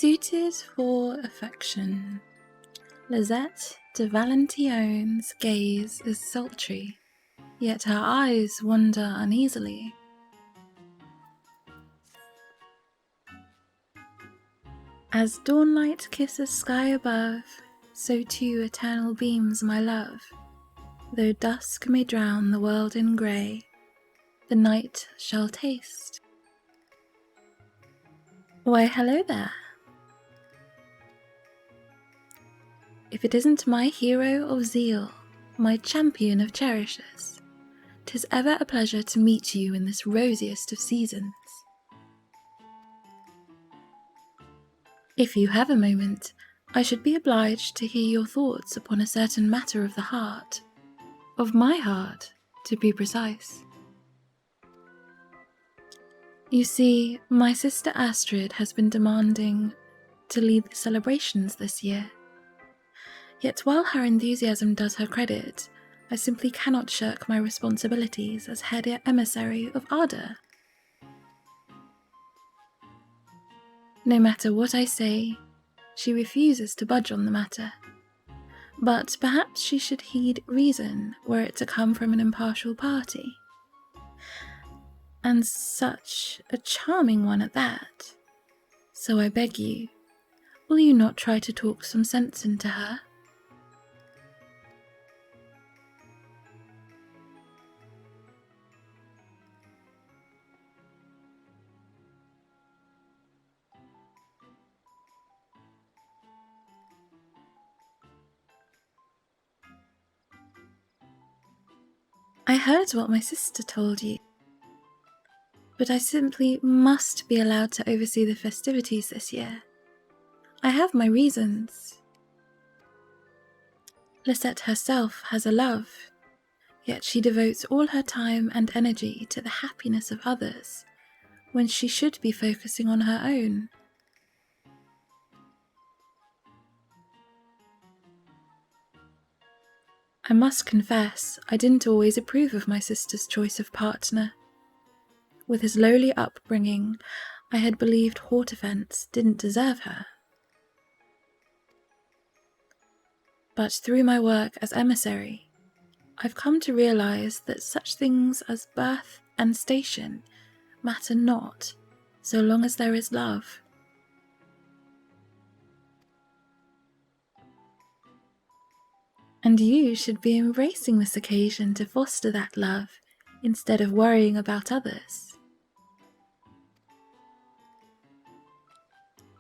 Suited for affection. Lisette de Valentione's gaze is sultry, yet her eyes wander uneasily. As dawnlight kisses sky above, so too eternal beams my love. Though dusk may drown the world in grey, the night shall taste. Why, hello there. If it isn't my hero of zeal, my champion of cherishers, 'tis ever a pleasure to meet you in this rosiest of seasons. If you have a moment, I should be obliged to hear your thoughts upon a certain matter of the heart. Of my heart, to be precise. You see, my sister Astrid has been demanding to lead the celebrations this year. Yet while her enthusiasm does her credit, I simply cannot shirk my responsibilities as head emissary of Arda. No matter what I say, she refuses to budge on the matter. But perhaps she should heed reason were it to come from an impartial party. And such a charming one at that. So I beg you, will you not try to talk some sense into her? I heard what my sister told you, but I simply must be allowed to oversee the festivities this year. I have my reasons. Lisette herself has a love, yet she devotes all her time and energy to the happiness of others, when she should be focusing on her own. I must confess, I didn't always approve of my sister's choice of partner. With his lowly upbringing, I had believed Hortefence didn't deserve her. But through my work as emissary, I've come to realize that such things as birth and station matter not so long as there is love. And you should be embracing this occasion to foster that love instead of worrying about others.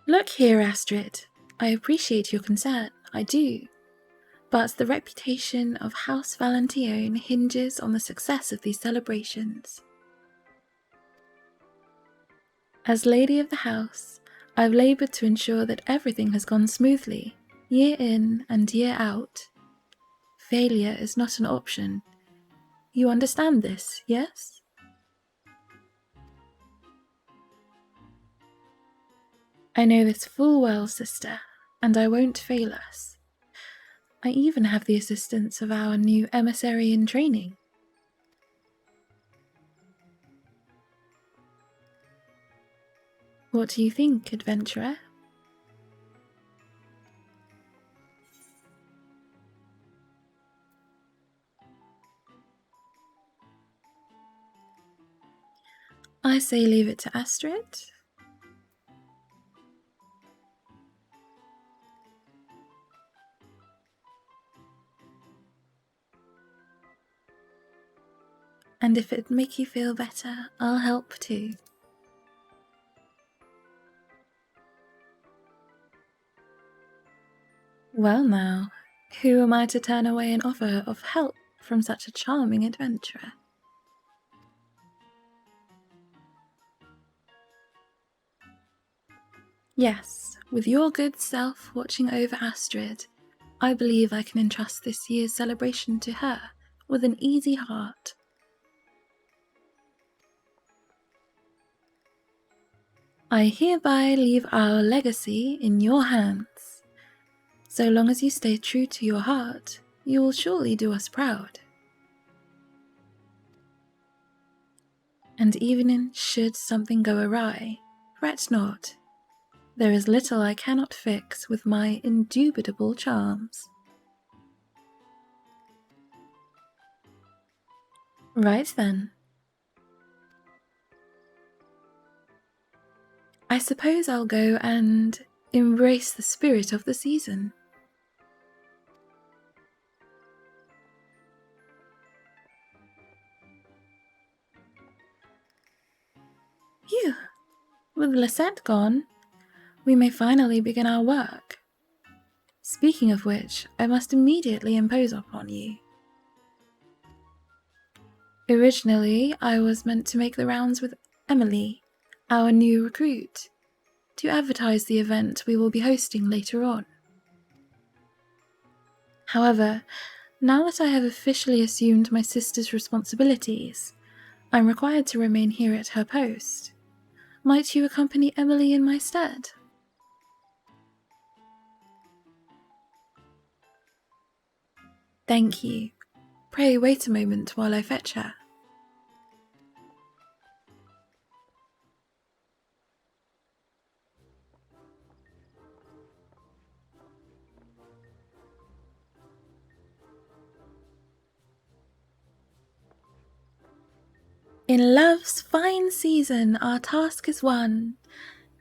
Look here, Astrid, I appreciate your concern, I do. But the reputation of House Valentione hinges on the success of these celebrations. As lady of the house, I've laboured to ensure that everything has gone smoothly, year in and year out. Failure is not an option. You understand this, yes? I know this full well, sister, and I won't fail us. I even have the assistance of our new emissary in training. What do you think, adventurer? I say leave it to Astrid. And if it'd make you feel better, I'll help too. Well now, who am I to turn away an offer of help from such a charming adventurer? Yes, with your good self watching over Astrid, I believe I can entrust this year's celebration to her with an easy heart. I hereby leave our legacy in your hands. So long as you stay true to your heart, you will surely do us proud. And even should something go awry, fret not. There is little I cannot fix with my indubitable charms. Right then. I suppose I'll go and embrace the spirit of the season. Phew! With Lisette gone, we may finally begin our work. Speaking of which, I must immediately impose upon you. Originally, I was meant to make the rounds with Emily, our new recruit, to advertise the event we will be hosting later on. However, now that I have officially assumed my sister's responsibilities, I'm required to remain here at her post. Might you accompany Emily in my stead? Thank you. Pray wait a moment while I fetch her. In love's fine season, our task is one,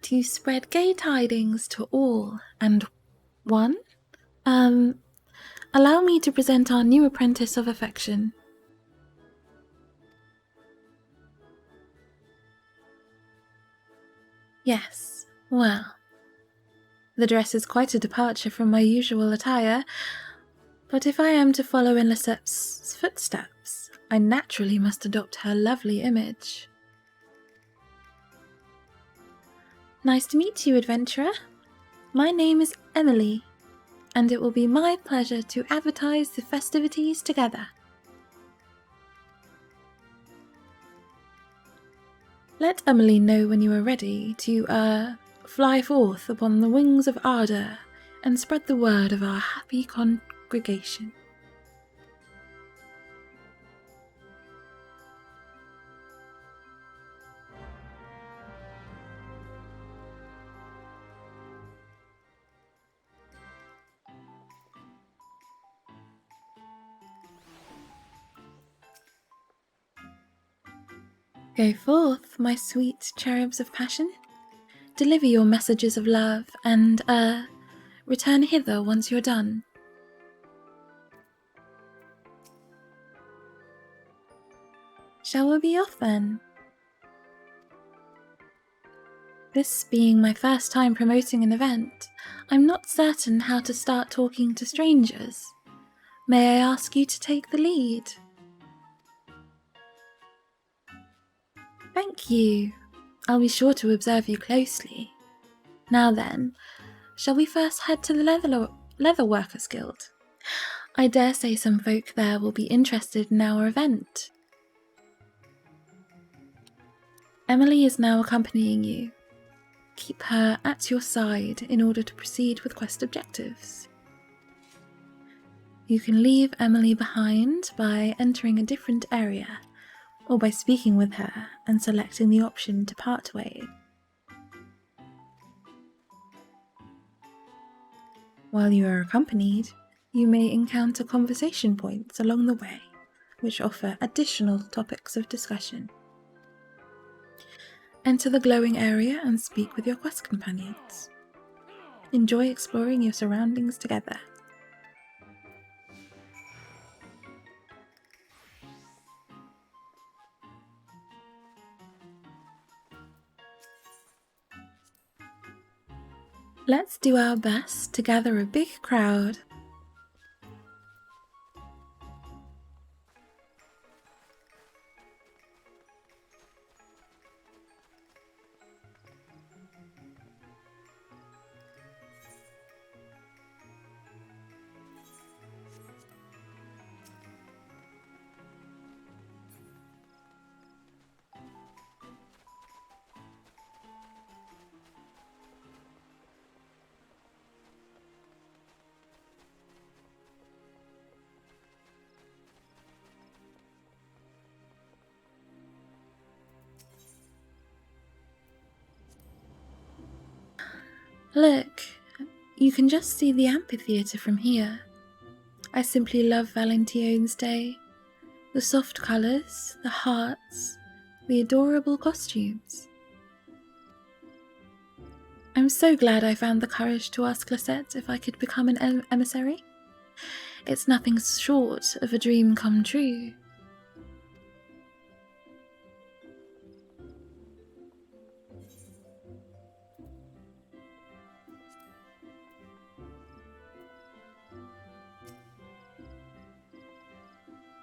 to spread gay tidings to all and one. Allow me to present our new apprentice of affection. Yes, well, the dress is quite a departure from my usual attire, but if I am to follow in Lisette's footsteps, I naturally must adopt her lovely image. Nice to meet you, adventurer. My name is Emily, and it will be my pleasure to advertise the festivities together. Let Emily know when you are ready to, fly forth upon the wings of ardour and spread the word of our happy congregation. Go forth, my sweet cherubs of passion. Deliver your messages of love and, return hither once you're done. Shall we be off then? This being my first time promoting an event, I'm not certain how to start talking to strangers. May I ask you to take the lead? Thank you. I'll be sure to observe you closely. Now then, shall we first head to the Leather Workers Guild? I dare say some folk there will be interested in our event. Emily is now accompanying you. Keep her at your side in order to proceed with quest objectives. You can leave Emily behind by entering a different area, or by speaking with her and selecting the option to part ways. While you are accompanied, you may encounter conversation points along the way, which offer additional topics of discussion. Enter the glowing area and speak with your quest companions. Enjoy exploring your surroundings together. Let's do our best to gather a big crowd. Look, you can just see the amphitheatre from here. I simply love Valentione's Day. The soft colours, the hearts, the adorable costumes. I'm so glad I found the courage to ask Lisette if I could become an emissary. It's nothing short of a dream come true.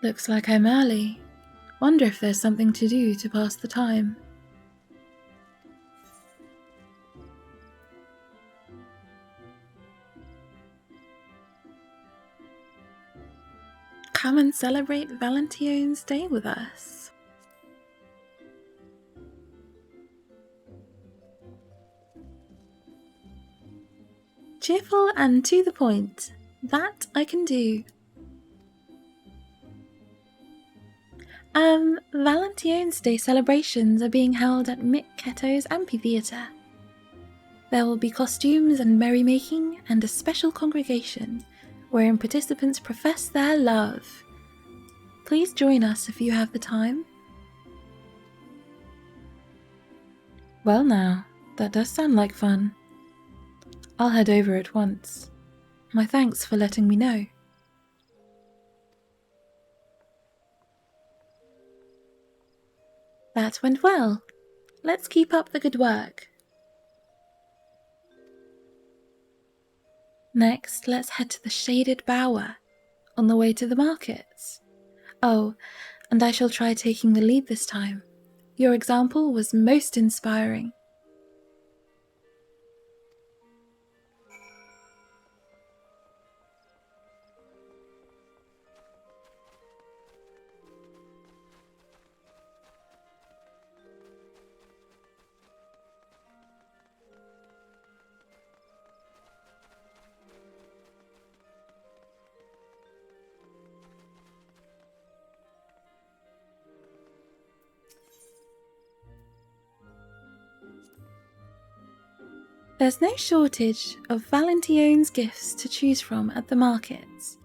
Looks like I'm early. Wonder if there's something to do to pass the time. Come and celebrate Valentione's Day with us. Cheerful and to the point. That I can do. Valentine's Day celebrations are being held at Mick Amphitheatre. There will be costumes and merrymaking and a special congregation wherein participants profess their love. Please join us if you have the time. Well now, that does sound like fun. I'll head over at once. My thanks for letting me know. That went well. Let's keep up the good work. Next, let's head to the shaded bower on the way to the markets. Oh, and I shall try taking the lead this time. Your example was most inspiring. There's no shortage of Valentione's gifts to choose from at the markets.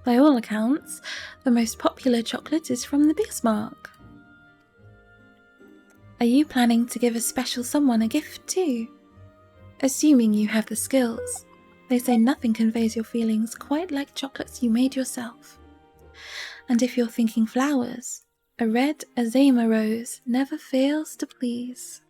By all accounts, the most popular chocolate is from the Bismarck. Are you planning to give a special someone a gift too? Assuming you have the skills. They say nothing conveys your feelings quite like chocolates you made yourself. And if you're thinking flowers, a red azalea rose never fails to please.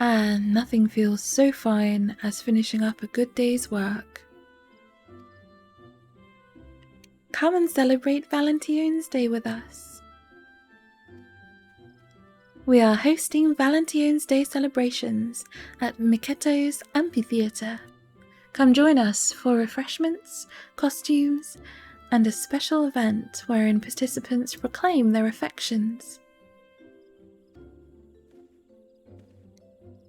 And nothing feels so fine as finishing up a good day's work. Come and celebrate Valentione's Day with us. We are hosting Valentione's Day celebrations at Mick Amphitheatre. Come join us for refreshments, costumes, and a special event wherein participants proclaim their affections.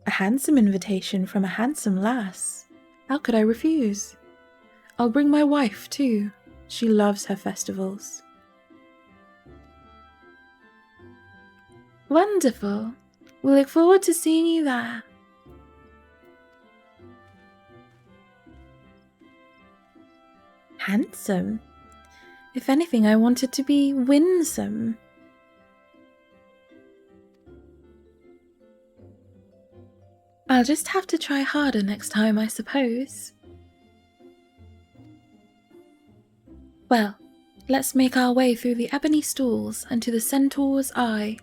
A handsome invitation from a handsome lass. How could I refuse? I'll bring my wife too. She loves her festivals. Wonderful. We look forward to seeing you there. Handsome? If anything, I wanted to be winsome. I'll just have to try harder next time, I suppose. Well, let's make our way through the ebony stalls and to the Centaur's Eye.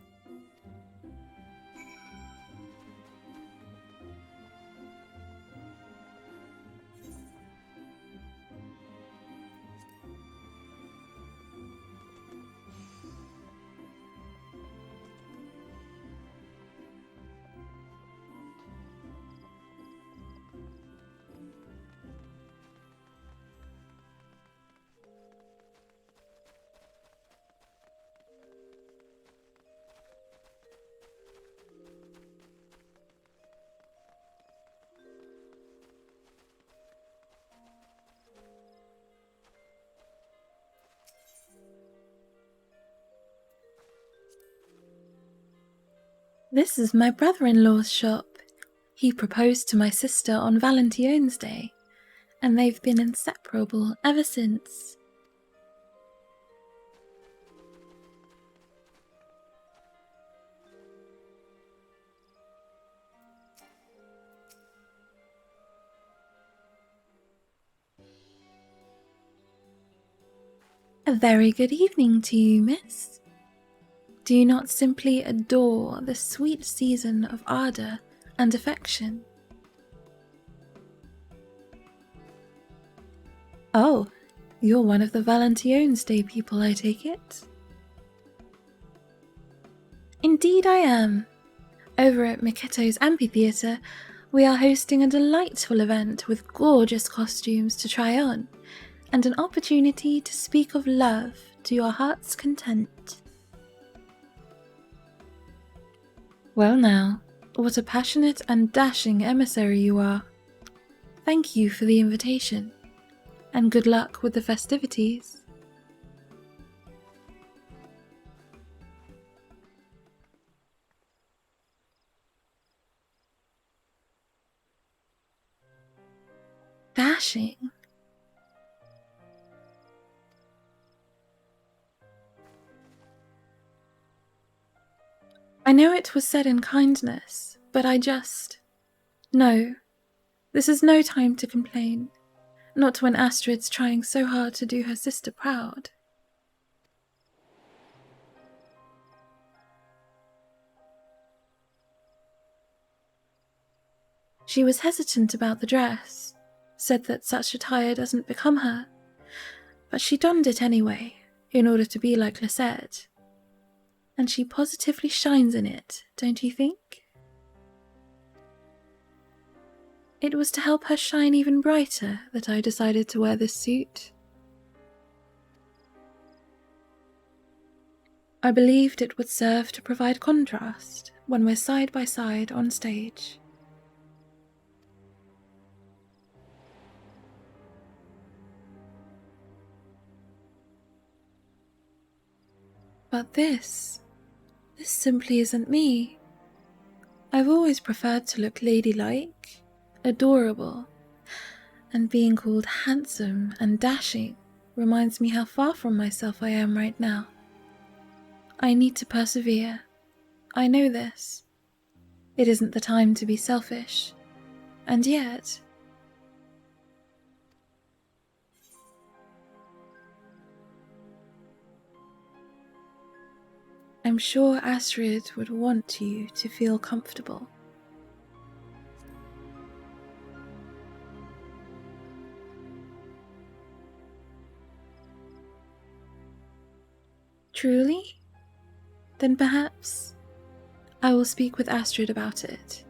This is my brother-in-law's shop. He proposed to my sister on Valentione's Day, and they've been inseparable ever since. A very good evening to you, miss. Do you not simply adore the sweet season of ardour and affection? Oh, you're one of the Valentione's Day people, I take it? Indeed I am. Over at Miketo's Amphitheatre, we are hosting a delightful event with gorgeous costumes to try on, and an opportunity to speak of love to your heart's content. Well now, what a passionate and dashing emissary you are. Thank you for the invitation, and good luck with the festivities. Dashing? I know it was said in kindness, but No, this is no time to complain. Not when Astrid's trying so hard to do her sister proud. She was hesitant about the dress, said that such attire doesn't become her, but she donned it anyway, in order to be like Lisette. And she positively shines in it, don't you think? It was to help her shine even brighter that I decided to wear this suit. I believed it would serve to provide contrast when we're side by side on stage. But this simply isn't me. I've always preferred to look ladylike, adorable, and being called handsome and dashing reminds me how far from myself I am right now. I need to persevere. I know this. It isn't the time to be selfish. And yet... I'm sure Astrid would want you to feel comfortable. Truly? Then perhaps I will speak with Astrid about it.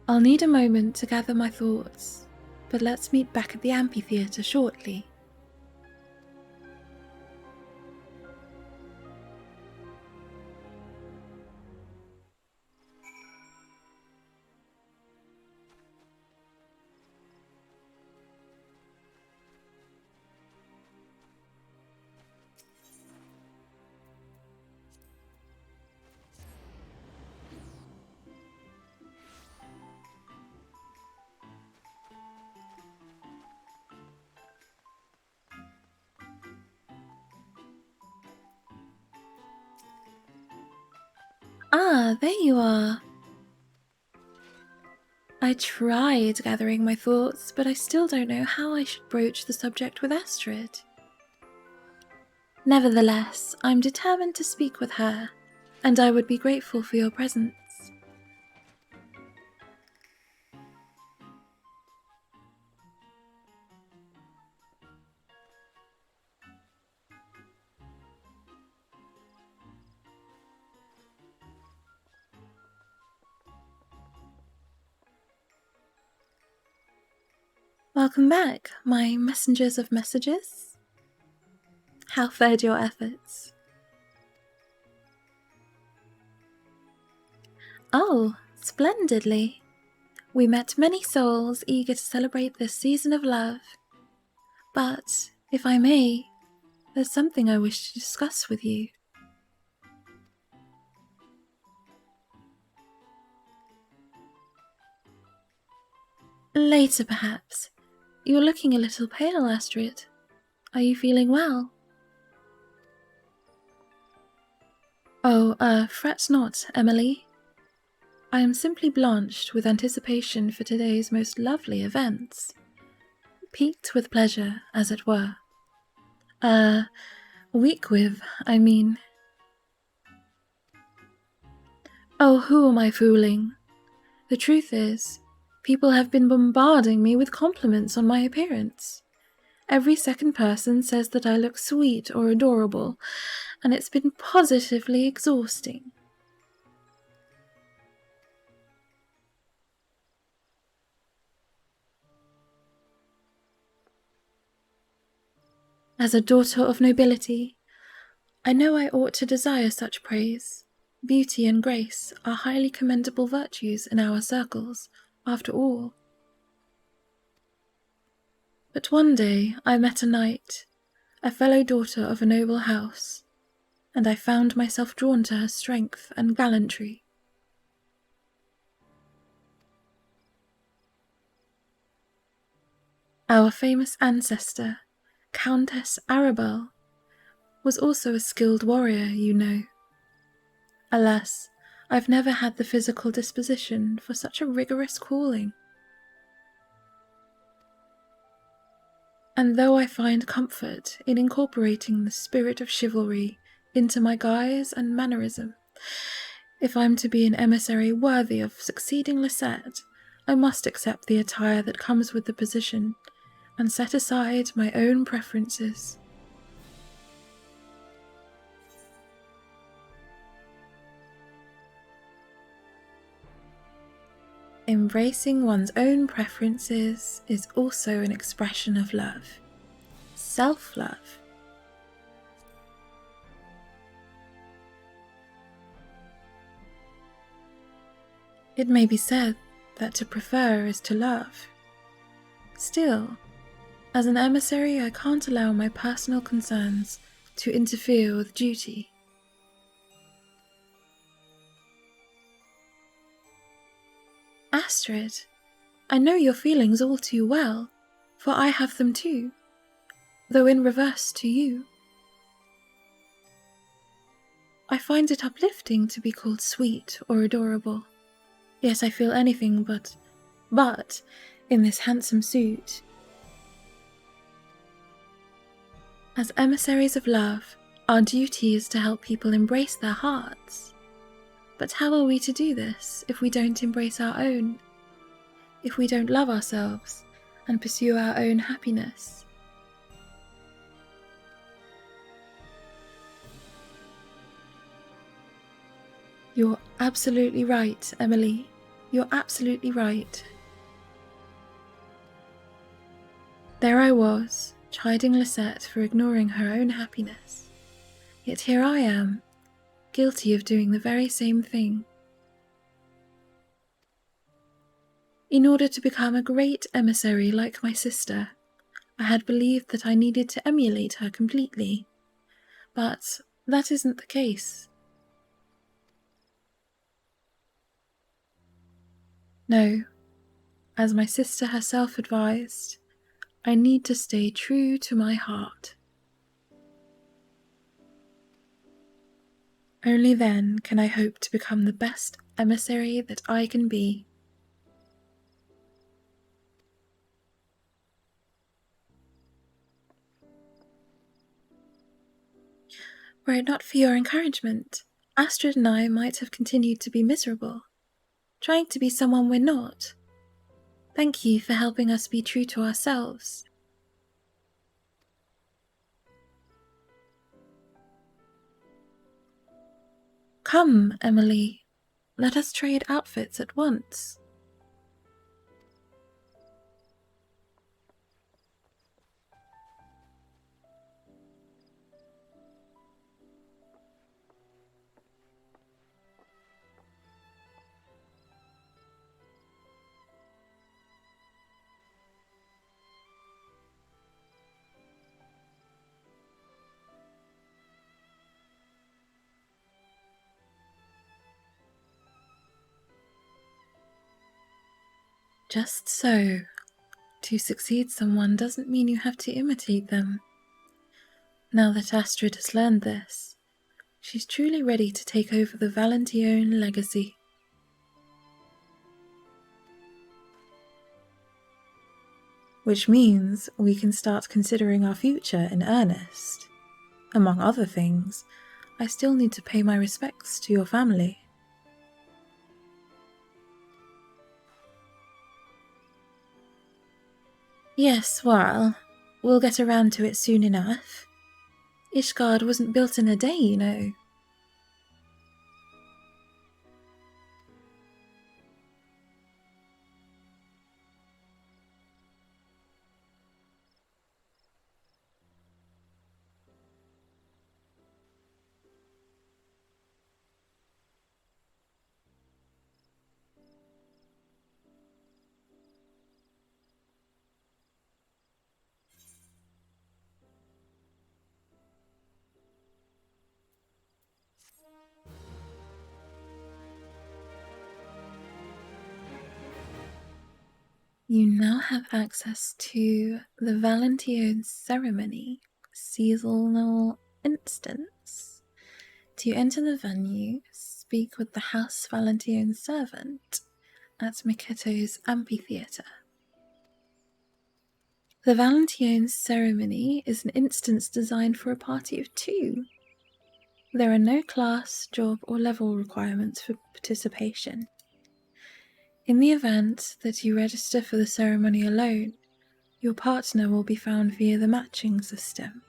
I'll need a moment to gather my thoughts, but let's meet back at the amphitheatre shortly. Ah, there you are. I tried gathering my thoughts, but I still don't know how I should broach the subject with Astrid. Nevertheless, I'm determined to speak with her, and I would be grateful for your presence. Welcome back, my messengers of messages. How fared your efforts? Oh, splendidly. We met many souls eager to celebrate this season of love. But, if I may, there's something I wish to discuss with you. Later, perhaps. You're looking a little pale, Astrid. Are you feeling well? Oh, fret not, Emily. I am simply blanched with anticipation for today's most lovely events. Piqued with pleasure, as it were. Weak with, I mean. Oh, who am I fooling? The truth is, people have been bombarding me with compliments on my appearance. Every second person says that I look sweet or adorable, and it's been positively exhausting. As a daughter of nobility, I know I ought to desire such praise. Beauty and grace are highly commendable virtues in our circles, after all. But one day I met a knight, a fellow daughter of a noble house, and I found myself drawn to her strength and gallantry. Our famous ancestor, Countess Arabelle, was also a skilled warrior, you know. Alas, I've never had the physical disposition for such a rigorous calling. And though I find comfort in incorporating the spirit of chivalry into my guise and mannerism, if I'm to be an emissary worthy of succeeding Lisette, I must accept the attire that comes with the position and set aside my own preferences. Embracing one's own preferences is also an expression of love. Self-love. It may be said that to prefer is to love. Still, as an emissary, I can't allow my personal concerns to interfere with duty. Astrid, I know your feelings all too well, for I have them too, though in reverse to you. I find it uplifting to be called sweet or adorable. Yes, I feel anything but in this handsome suit. As emissaries of love, our duty is to help people embrace their hearts. But how are we to do this if we don't embrace our own? If we don't love ourselves and pursue our own happiness? You're absolutely right, Emily. You're absolutely right. There I was, chiding Lisette for ignoring her own happiness. Yet here I am, guilty of doing the very same thing. In order to become a great emissary like my sister, I had believed that I needed to emulate her completely. But that isn't the case. No, as my sister herself advised, I need to stay true to my heart. Only then can I hope to become the best emissary that I can be. Were it not for your encouragement, Astrid and I might have continued to be miserable, trying to be someone we're not. Thank you for helping us be true to ourselves. Come, Emily, let us trade outfits at once. Just so. To succeed someone doesn't mean you have to imitate them. Now that Astrid has learned this, she's truly ready to take over the Valentione legacy. Which means we can start considering our future in earnest. Among other things, I still need to pay my respects to your family. Yes, well, we'll get around to it soon enough. Ishgard wasn't built in a day, you know. You now have access to the Valentione ceremony seasonal instance. To enter the venue, speak with the House Valentione servant at Miketo's amphitheatre. The Valentione ceremony is an instance designed for a party of 2. There are no class, job, or level requirements for participation. In the event that you register for the ceremony alone, your partner will be found via the matching system.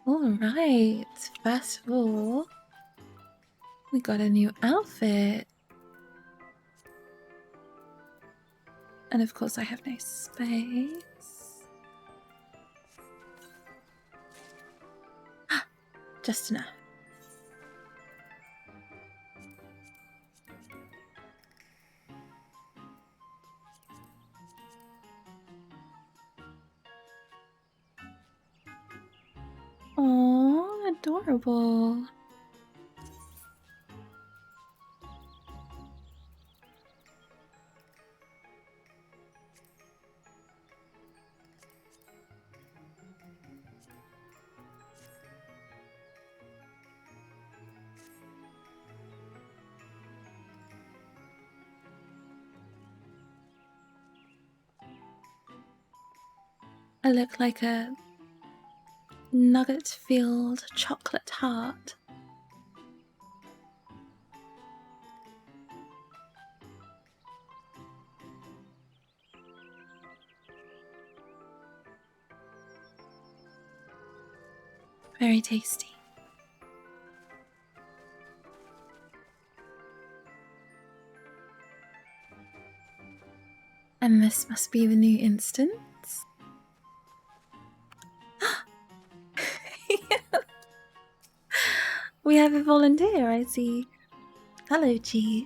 Alright, first of all, we got a new outfit. And of course I have no space. Just enough. Aww, adorable. I look like a nugget-filled chocolate heart. Very tasty. And this must be the new instance. We have a volunteer, I see. Hello, cheese.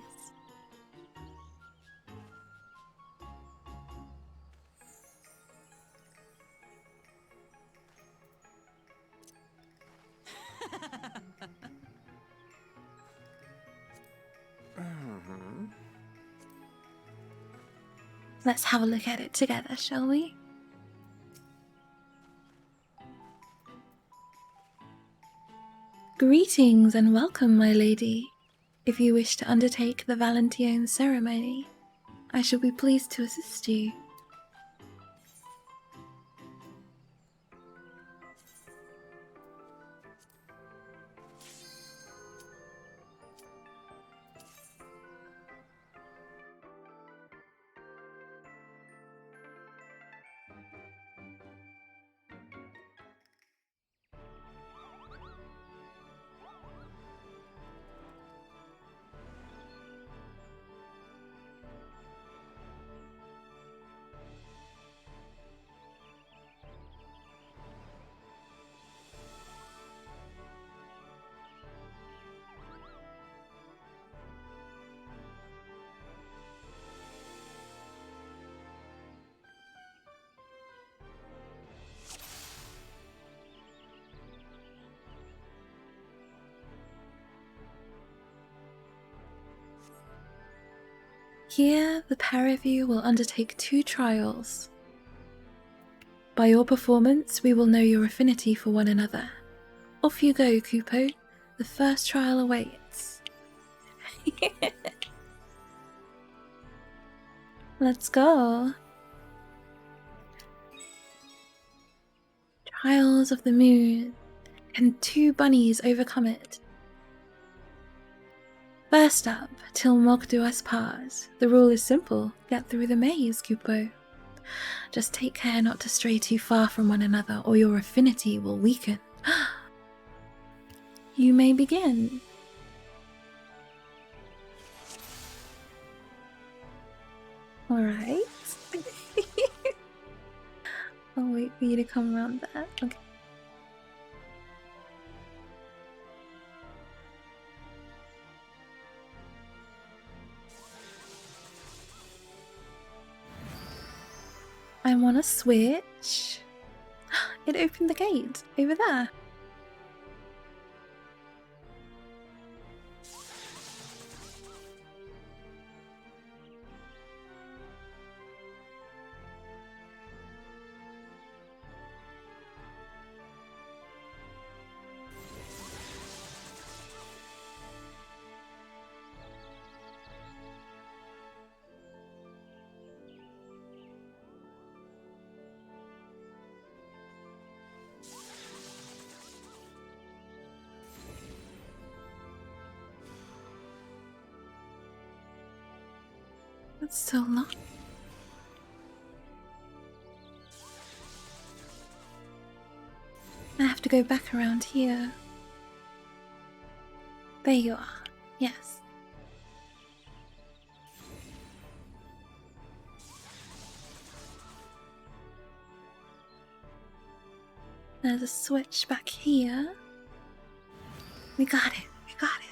Let's have a look at it together, shall we? Greetings and welcome, my lady. If you wish to undertake the Valentione ceremony, I shall be pleased to assist you. Here, the pair of you will undertake 2 trials. By your performance, we will know your affinity for one another. Off you go, Kupo. The first trial awaits. Let's go. Trials of the Moon. Can 2 bunnies overcome it? First up, till Mogduas pass. The rule is simple. Get through the maze, Kupo. Just take care not to stray too far from one another, or your affinity will weaken. You may begin. Alright. I'll wait for you to come around that. Okay. I want to switch. It opened the gate over there. That's so long. I have to go back around here. There you are. Yes. There's a switch back here. We got it. We got it.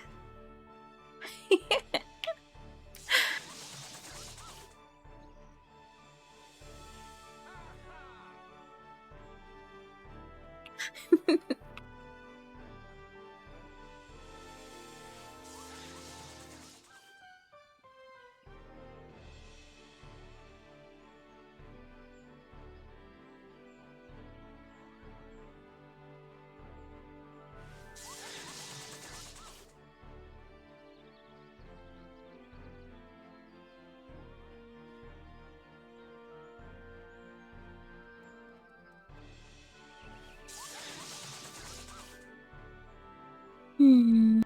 Hmm.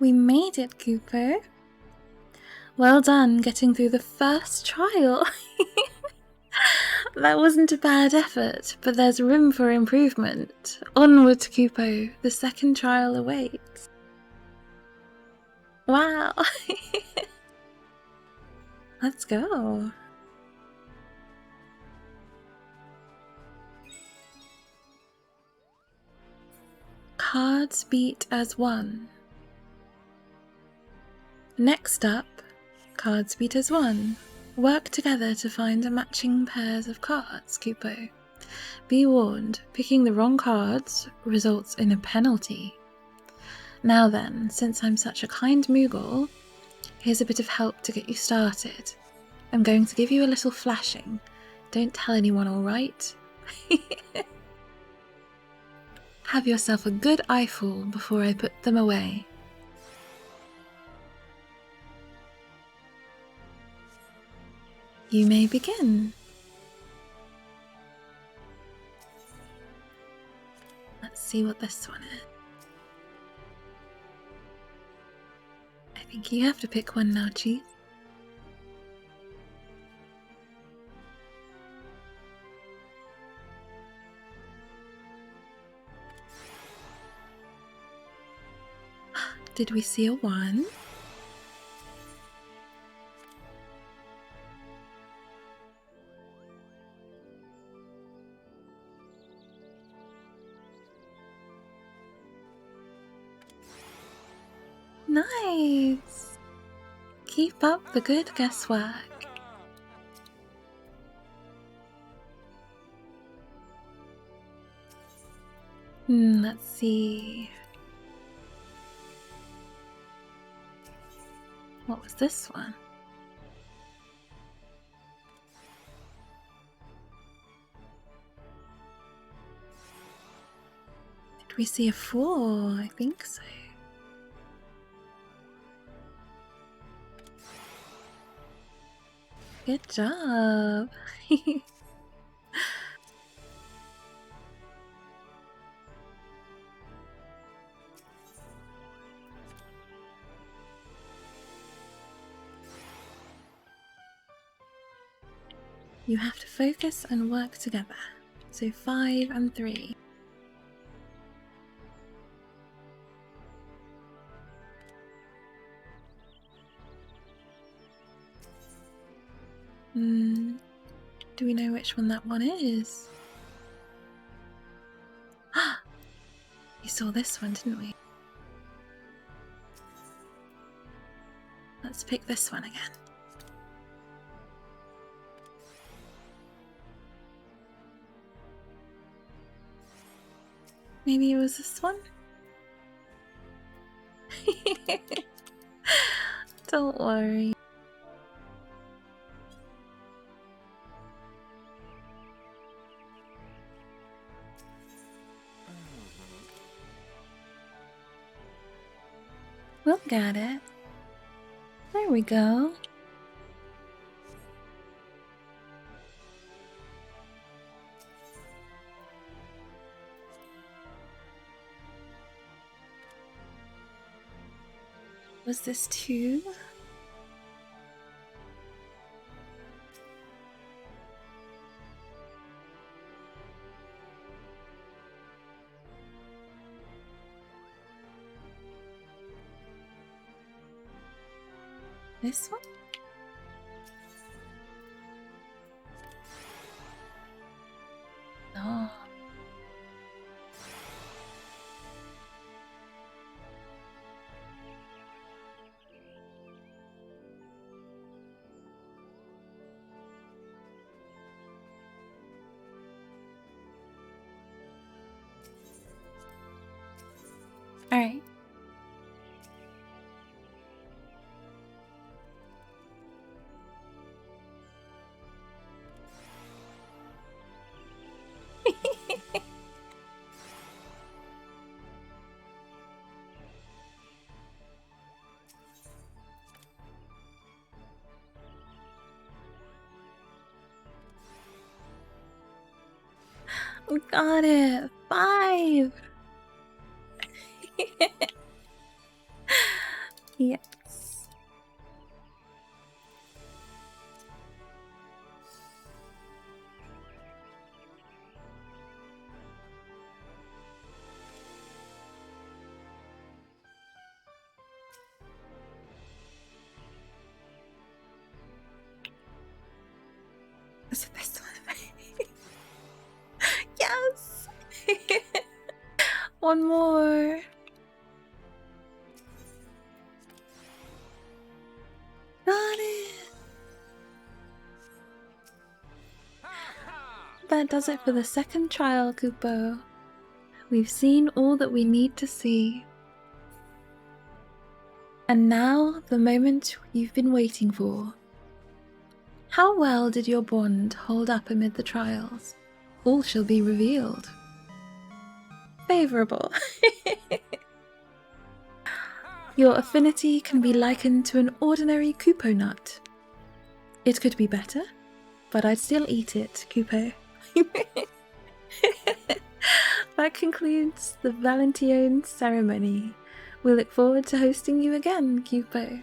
We made it, Cooper. Well done getting through the first trial. That wasn't a bad effort, but there's room for improvement. Onward, Kupo. The second trial awaits. Wow. Let's go. Cards beat as one. Next up, cards beat as one. Work together to find matching pairs of cards, Kupo. Be warned, picking the wrong cards results in a penalty. Now then, since I'm such a kind Moogle, here's a bit of help to get you started. I'm going to give you a little flashing. Don't tell anyone, alright? Have yourself a good eyeful before I put them away. You may begin. Let's see what this one is. I think you have to pick one now, Chief. Did we see a 1? Nice! Keep up the good guesswork. Let's see. What was this one? Did we see a 4? I think so. Good job. You have to focus and work together. So 5 and 3. Do we know which one that one is? We saw this one, didn't we? Let's pick this one again. Maybe it was this one? Don't worry. We'll get it. There we go. Was this 2? This one? No. All right. We got it. 5. Yes. Is it this one? Yes! One more. Got it! That does it for the second trial, Kupo. We've seen all that we need to see. And now, the moment you've been waiting for. How well did your bond hold up amid the trials? All shall be revealed. Favourable. Your affinity can be likened to an ordinary Kupo nut. It could be better, but I'd still eat it, Kupo. That concludes the Valentione ceremony. We look forward to hosting you again, Kupo.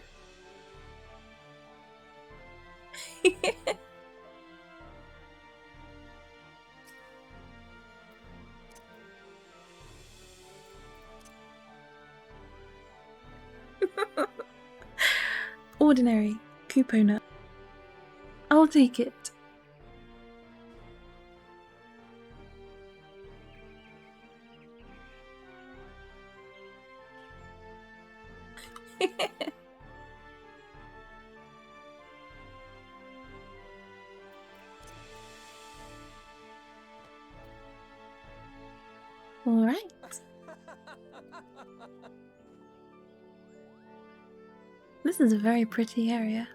Ordinary Kupo nut. I'll take it. All right. This is a very pretty area.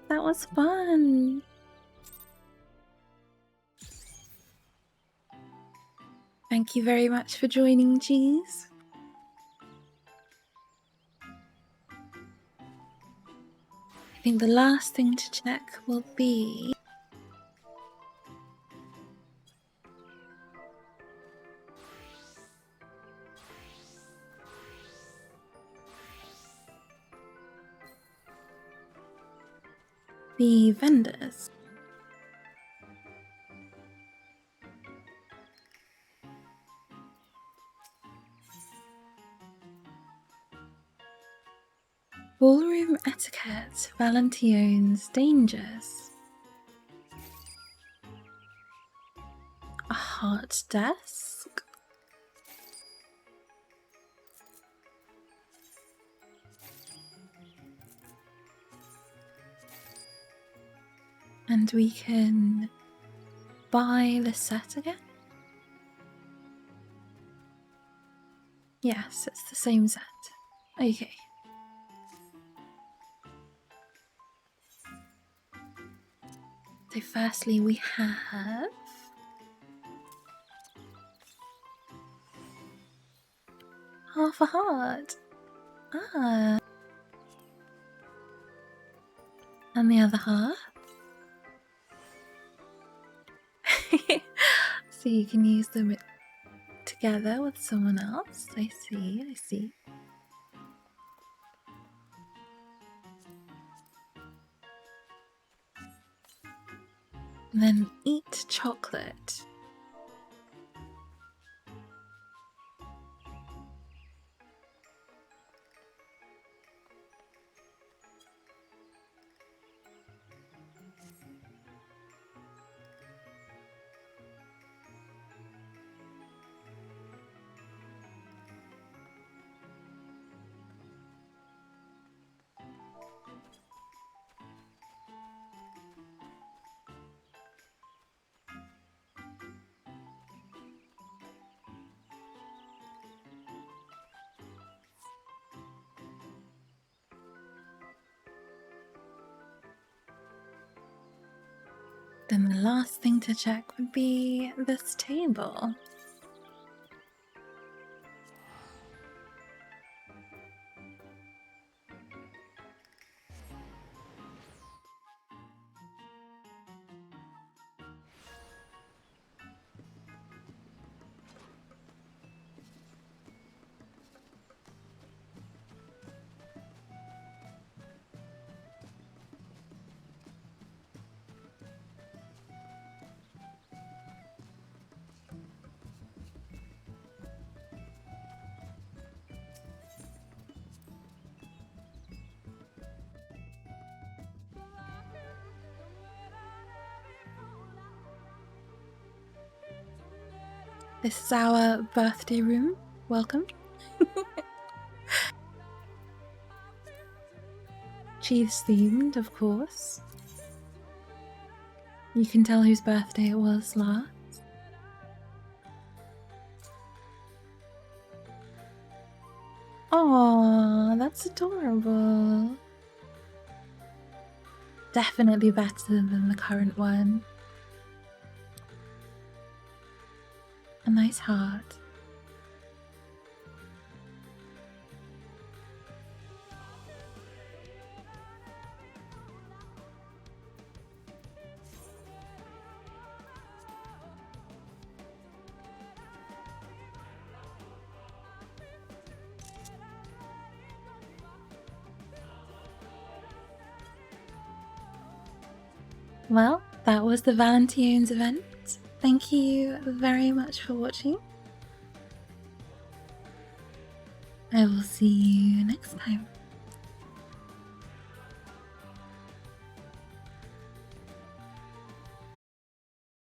That was fun. Thank you very much for joining, Cheese. I think the last thing to check will be the vendors. Ballroom etiquette, Valentione's dangers. A heart desk. And we can buy the set again. Yes, it's the same set. Okay. So firstly we have half a heart. Ah. And the other half. So you can use them together with someone else. I see. And then eat chocolate. Then the last thing to check would be this table. This is our birthday room. Welcome. Chiefs themed, of course. You can tell whose birthday it was last. Aww, that's adorable. Definitely better than the current one. A nice heart. Well, that was the Valentione's event. Thank you very much for watching. I will see you next time.